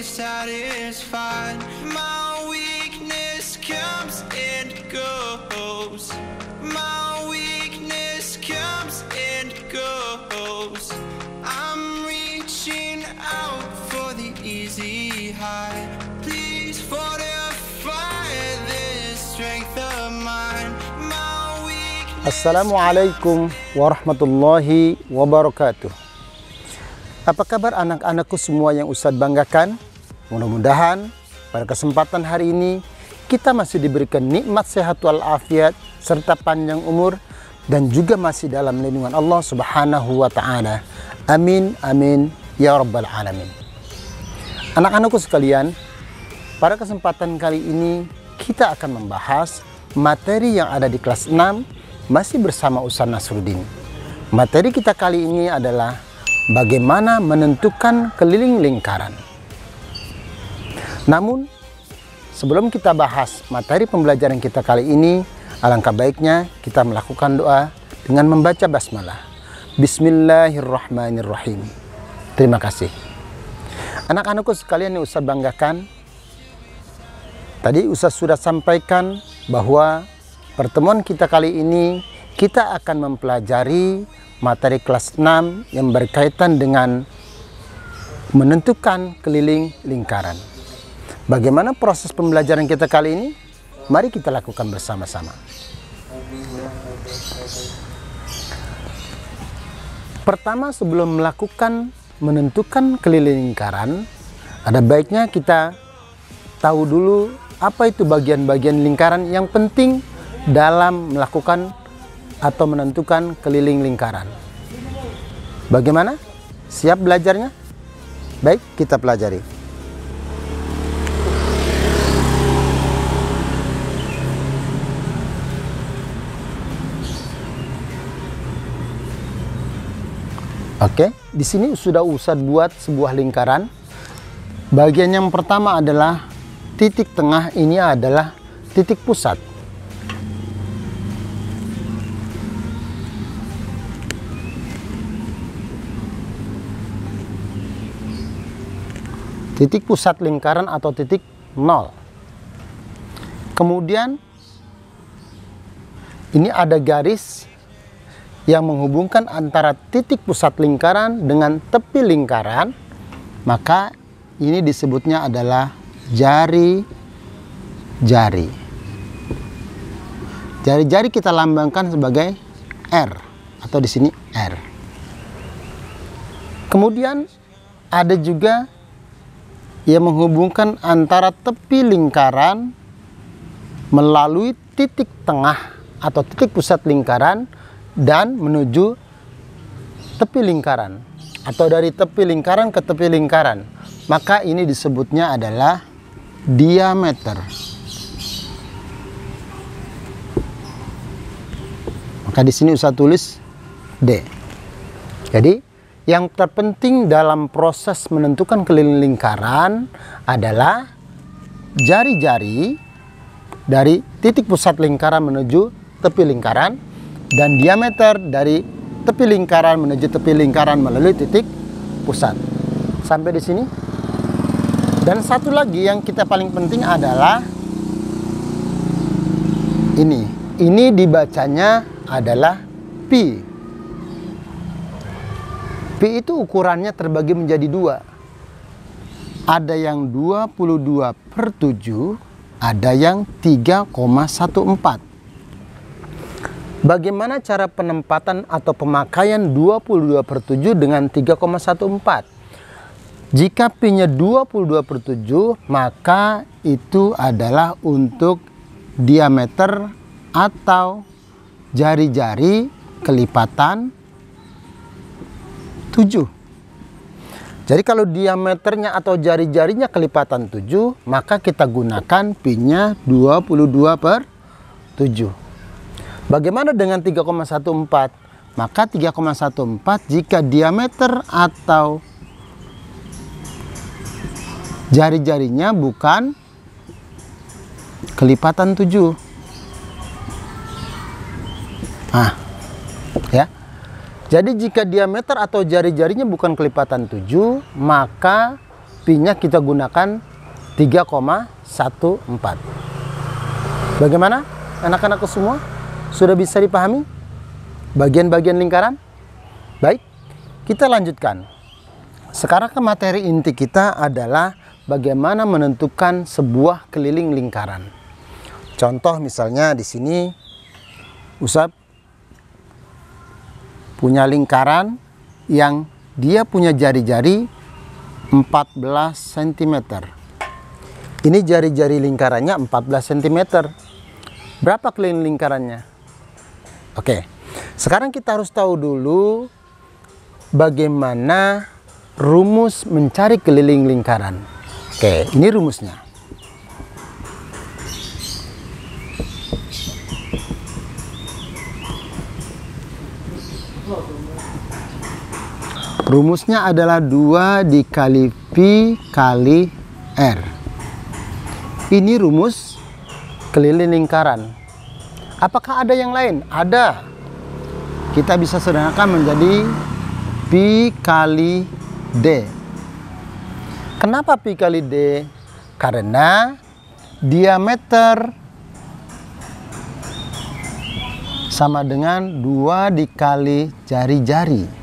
satisfied. My weakness comes and goes. My weakness comes and goes. I'm reaching out for the easy high. Please fortify this strength of mine. My weakness. Assalamualaikum warahmatullahi wabarakatuh. Apa kabar anak-anakku semua yang Ustadz banggakan? Mudah-mudahan pada kesempatan hari ini kita masih diberikan nikmat sehat walafiat serta panjang umur dan juga masih dalam lindungan Allah Subhanahu wa taala. Amin amin ya rabbal alamin. Anak-anakku sekalian, pada kesempatan kali ini kita akan membahas materi yang ada di kelas 6 masih bersama Ustadz Nasruddin. Materi kita kali ini adalah bagaimana menentukan keliling lingkaran. Namun, sebelum kita bahas materi pembelajaran kita kali ini, alangkah baiknya kita melakukan doa dengan membaca basmalah. Bismillahirrahmanirrahim. Terima kasih. Anak-anakku sekalian yang Ustadz banggakan, tadi Ustadz sudah sampaikan bahwa pertemuan kita kali ini kita akan mempelajari materi kelas 6 yang berkaitan dengan menentukan keliling lingkaran. Bagaimana proses pembelajaran kita kali ini? Mari kita lakukan bersama-sama. Pertama, sebelum melakukan menentukan keliling lingkaran, ada baiknya kita tahu dulu apa itu bagian-bagian lingkaran yang penting dalam melakukan atau menentukan keliling lingkaran. Bagaimana? Siap belajarnya? Baik, kita pelajari. Oke, di sini sudah Ustadz buat sebuah lingkaran. Bagian yang pertama adalah titik tengah, ini adalah titik pusat. Titik pusat lingkaran atau titik 0. Kemudian ini ada garis yang menghubungkan antara titik pusat lingkaran dengan tepi lingkaran, maka ini disebutnya adalah jari-jari. Jari-jari kita lambangkan sebagai R atau di sini R. Kemudian ada juga yang menghubungkan antara tepi lingkaran melalui titik tengah atau titik pusat lingkaran dan menuju tepi lingkaran atau dari tepi lingkaran ke tepi lingkaran, maka ini disebutnya adalah diameter. Maka di sini Ustadz tulis D. Jadi yang terpenting dalam proses menentukan keliling lingkaran adalah jari-jari dari titik pusat lingkaran menuju tepi lingkaran dan diameter dari tepi lingkaran menuju tepi lingkaran melalui titik pusat. Sampai di sini. Dan satu lagi yang kita paling penting adalah ini. Ini dibacanya adalah pi. Pi itu ukurannya terbagi menjadi dua. Ada yang 22/7, ada yang 3,14. Bagaimana cara penempatan atau pemakaian 22/7 dengan 3,14? Jika pi-nya 22/7, maka itu adalah untuk diameter atau jari-jari kelipatan 7. Jadi kalau diameternya atau jari-jarinya kelipatan 7, maka kita gunakan pi-nya 22/7. Bagaimana dengan 3,14? Maka 3,14 jika diameter atau jari-jarinya bukan kelipatan 7. Nah, ya. Jadi jika diameter atau jari-jarinya bukan kelipatan 7, maka Pi Pi-nya kita gunakan 3,14. Bagaimana anak-anakku semua? Sudah bisa dipahami bagian-bagian lingkaran? Baik, kita lanjutkan. Sekarang ke materi inti kita adalah bagaimana menentukan sebuah keliling lingkaran. Contoh misalnya di sini Ustaz punya lingkaran yang dia punya jari-jari 14 cm. Ini jari-jari lingkarannya 14 cm. Berapa keliling lingkarannya? Oke, sekarang kita harus tahu dulu bagaimana rumus mencari keliling lingkaran. Oke, ini rumusnya. Rumusnya adalah 2 dikali Pi kali R. Ini rumus keliling lingkaran. Apakah ada yang lain? Ada. Kita bisa sederhanakan menjadi Pi kali D. Kenapa Pi kali D? Karena diameter sama dengan 2 dikali jari-jari.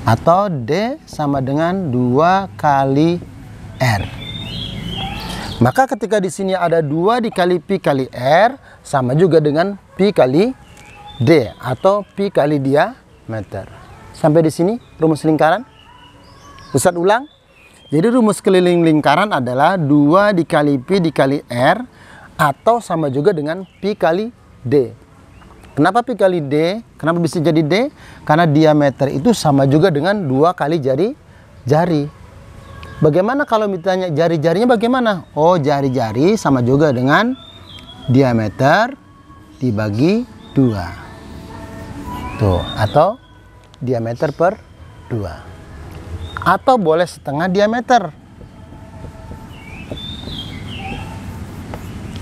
Atau D sama dengan 2 kali R. Maka ketika di sini ada 2 dikali Pi kali R sama juga dengan Pi kali D atau Pi kali diameter. Sampai di sini rumus lingkaran. Ustaz ulang. Jadi rumus keliling lingkaran adalah 2 dikali Pi dikali R atau sama juga dengan Pi kali D. Kenapa Pi kali D? Kenapa bisa jadi D? Karena diameter itu sama juga dengan 2 kali jari. Bagaimana kalau ditanya jari-jarinya bagaimana? Oh, jari-jari sama juga dengan diameter dibagi 2. Tuh, atau diameter per 2. Atau boleh setengah diameter.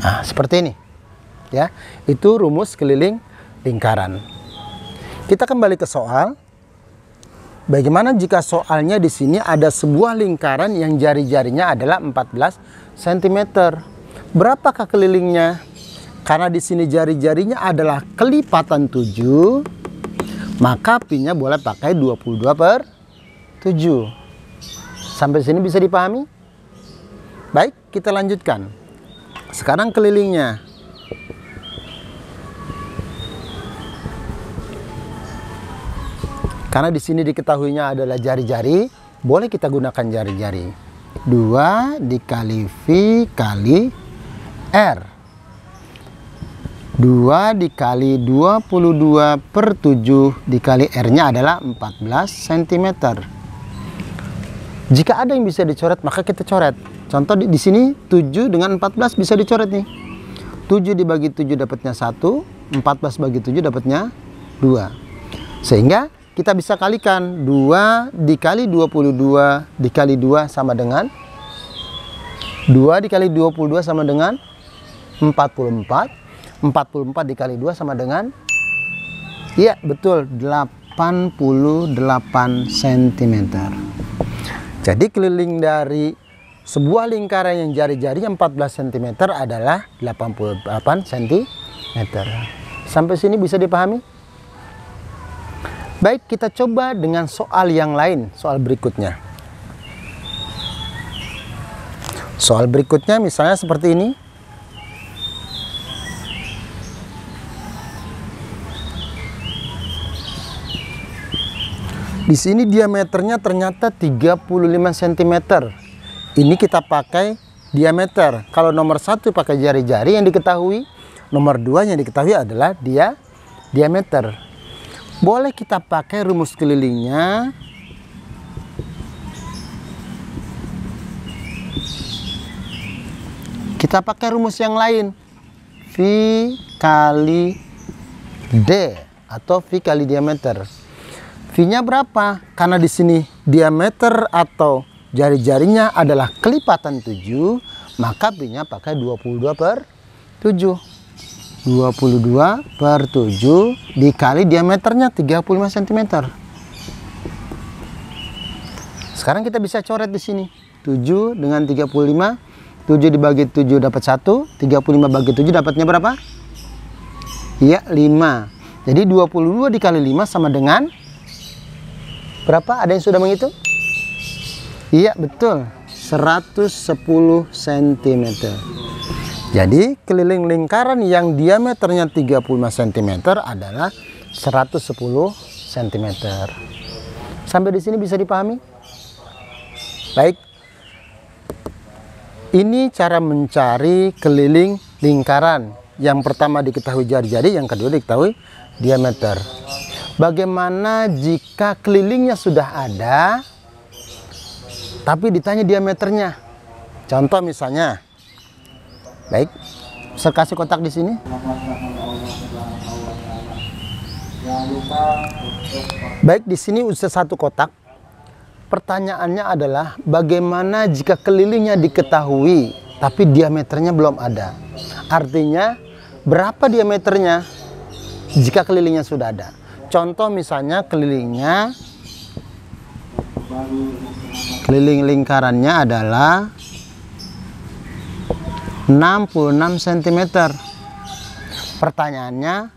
Nah, seperti ini. Ya, itu rumus keliling lingkaran. Kita kembali ke soal. Bagaimana jika soalnya di sini ada sebuah lingkaran yang jari-jarinya adalah 14 cm? Berapakah kelilingnya? Karena di sini jari-jarinya adalah kelipatan 7, maka Pi-nya boleh pakai 22 per 7. Sampai sini bisa dipahami? Baik, kita lanjutkan. Sekarang kelilingnya. Karena di sini diketahuinya adalah jari-jari, boleh kita gunakan jari-jari. 2 dikali V kali R. 2 dikali 22 per 7 dikali R-nya adalah 14 cm. Jika ada yang bisa dicoret, maka kita coret. Contoh di sini 7 dengan 14 bisa dicoret nih. 7 dibagi 7 dapatnya 1, 14 bagi 7 dapatnya 2. Sehingga kita bisa kalikan 2 dikali 22 dikali 2 sama dengan 2 dikali 22 sama dengan 44. 44 dikali 2 sama dengan, iya betul, 88 cm. Jadi keliling dari sebuah lingkaran yang jari-jarinya 14 cm adalah 88 cm. Sampai sini bisa dipahami? Baik, kita coba dengan soal yang lain, soal berikutnya. Soal berikutnya misalnya seperti ini. Di sini diameternya ternyata 35 cm. Ini kita pakai diameter. Kalau nomor 1 pakai jari-jari yang diketahui, nomor 2 yang diketahui adalah diameter. Boleh kita pakai rumus kelilingnya. Kita pakai rumus yang lain. V kali D atau V kali diameter. V-nya berapa? Karena di sini diameter atau jari-jarinya adalah kelipatan 7, maka V-nya pakai 22 per 7. 22 per 7 dikali diameternya 35 cm. Sekarang kita bisa coret di sini. 7 dengan 35. 7 dibagi 7 dapat 1. 35 bagi 7 dapatnya berapa? Iya, 5. Jadi 22 dikali 5 sama dengan berapa? Ada yang sudah menghitung? Iya, betul. 110 cm. Jadi keliling lingkaran yang diameternya 35 cm adalah 110 cm. Sampai di sini bisa dipahami? Baik. Ini cara mencari keliling lingkaran. Yang pertama diketahui jari-jari, yang kedua diketahui diameter. Bagaimana jika kelilingnya sudah ada, tapi ditanya diameternya? Contoh misalnya, baik, saya kasih kotak di sini. Baik, di sini udah satu kotak. Pertanyaannya adalah bagaimana jika kelilingnya diketahui, tapi diameternya belum ada? Artinya berapa diameternya jika kelilingnya sudah ada? Contoh misalnya kelilingnya, keliling lingkarannya adalah 66 cm. Pertanyaannya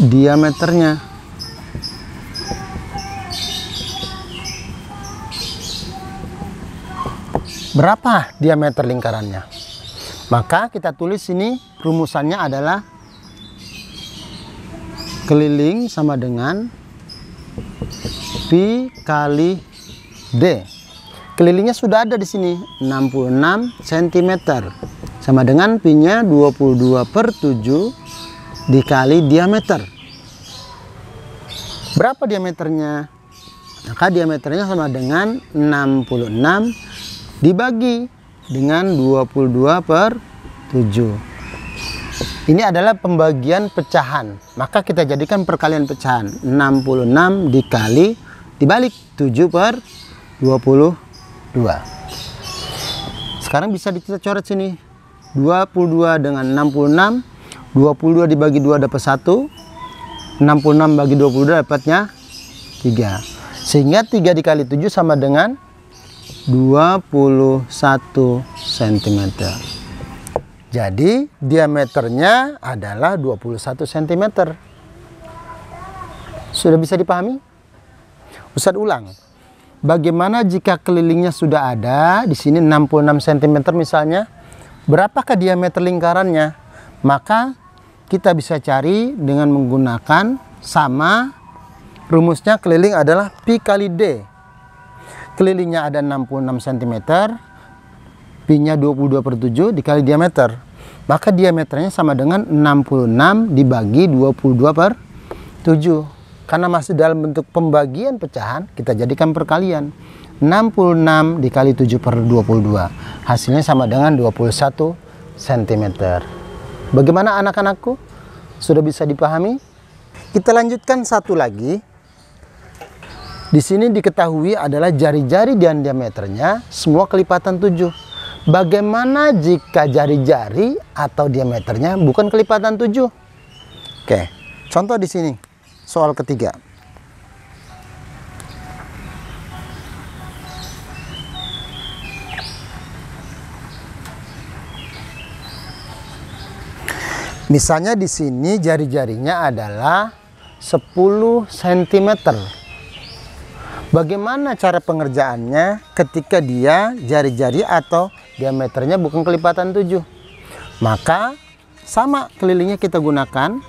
diameternya. Berapa diameter lingkarannya? Maka kita tulis ini rumusannya adalah keliling sama dengan pi kali d. Kelilingnya sudah ada di sini, 66 cm. Sama dengan pi-nya 22/7 dikali diameter. Berapa diameternya? Maka diameternya sama dengan 66 dibagi dengan 22/7. Ini adalah pembagian pecahan. Maka kita jadikan perkalian pecahan. 66 dikali dibalik 7/22. Sekarang bisa kita coret sini. 22 dengan 66. 22 dibagi 2 dapat 1. 66 bagi 22 dapatnya 3. Sehingga 3 dikali 7 sama dengan 21 cm. Jadi diameternya adalah 21 cm. Sudah bisa dipahami? Ustadz ulang. Bagaimana jika kelilingnya sudah ada di sini 66 cm misalnya? Berapakah diameter lingkarannya? Maka kita bisa cari dengan menggunakan sama rumusnya keliling adalah pi kali d. Kelilingnya ada 66 cm, pi-nya 22/7 dikali diameter. Maka diameternya sama dengan 66 dibagi 22/7. Karena masih dalam bentuk pembagian pecahan, kita jadikan perkalian. 66 dikali 7/22. Hasilnya sama dengan 21 cm. Bagaimana anak-anakku? Sudah bisa dipahami? Kita lanjutkan satu lagi. Di sini diketahui adalah jari-jari dan diameternya semua kelipatan 7. Bagaimana jika jari-jari atau diameternya bukan kelipatan 7? Oke, contoh di sini, soal ketiga. Misalnya di sini jari-jarinya adalah 10 cm. Bagaimana cara pengerjaannya ketika dia jari-jari atau diameternya bukan kelipatan 7? Maka sama kelilingnya kita gunakan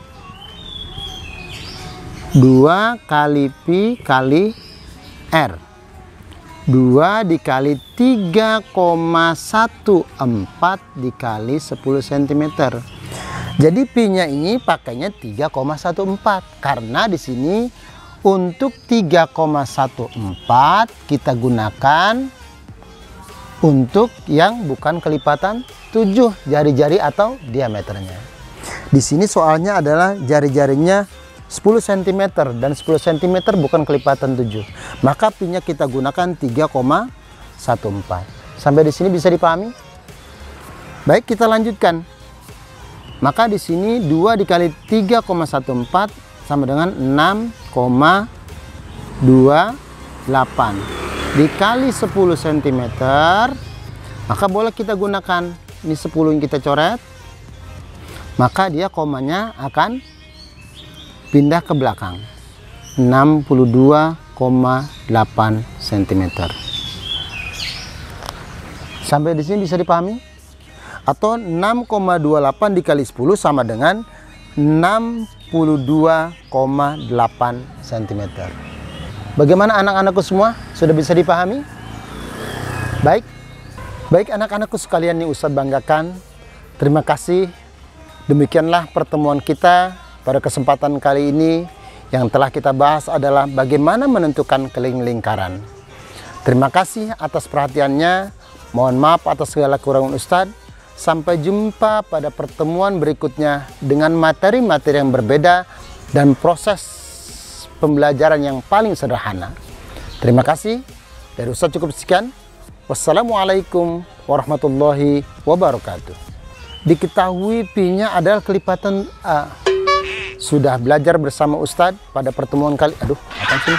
2 kali pi kali r. 2 dikali 3,14 dikali 10 cm. Jadi pi-nya ini pakainya 3,14 karena di sini untuk 3,14 kita gunakan untuk yang bukan kelipatan 7 jari-jari atau diameternya. Di sini soalnya adalah jari-jarinya 10 cm dan 10 cm bukan kelipatan 7. Maka pi-nya kita gunakan 3,14. Sampai di sini bisa dipahami? Baik, kita lanjutkan. Maka di sini 2 dikali 3,14 sama dengan 6,8 dikali 10 cm, maka boleh kita gunakan ini 10 yang kita coret, maka dia komanya akan pindah ke belakang 62,8 cm. Sampai di sini bisa dipahami? Atau 6,28 dikali 10 sama dengan 62,8 cm. Bagaimana anak-anakku semua? Sudah bisa dipahami? Baik anak-anakku sekalian yang Ustadz banggakan, terima kasih. Demikianlah pertemuan kita pada kesempatan kali ini. Yang telah kita bahas adalah bagaimana menentukan keliling lingkaran. Terima kasih atas perhatiannya. Mohon maaf atas segala kekurangan Ustadz. Sampai jumpa pada pertemuan berikutnya dengan materi-materi yang berbeda dan proses pembelajaran yang paling sederhana. Terima kasih. Dari Ustadz cukup sekian. Wassalamualaikum warahmatullahi wabarakatuh. Diketahui P-nya adalah kelipatan A. Sudah belajar bersama Ustadz pada pertemuan kali. Aduh, apa sih?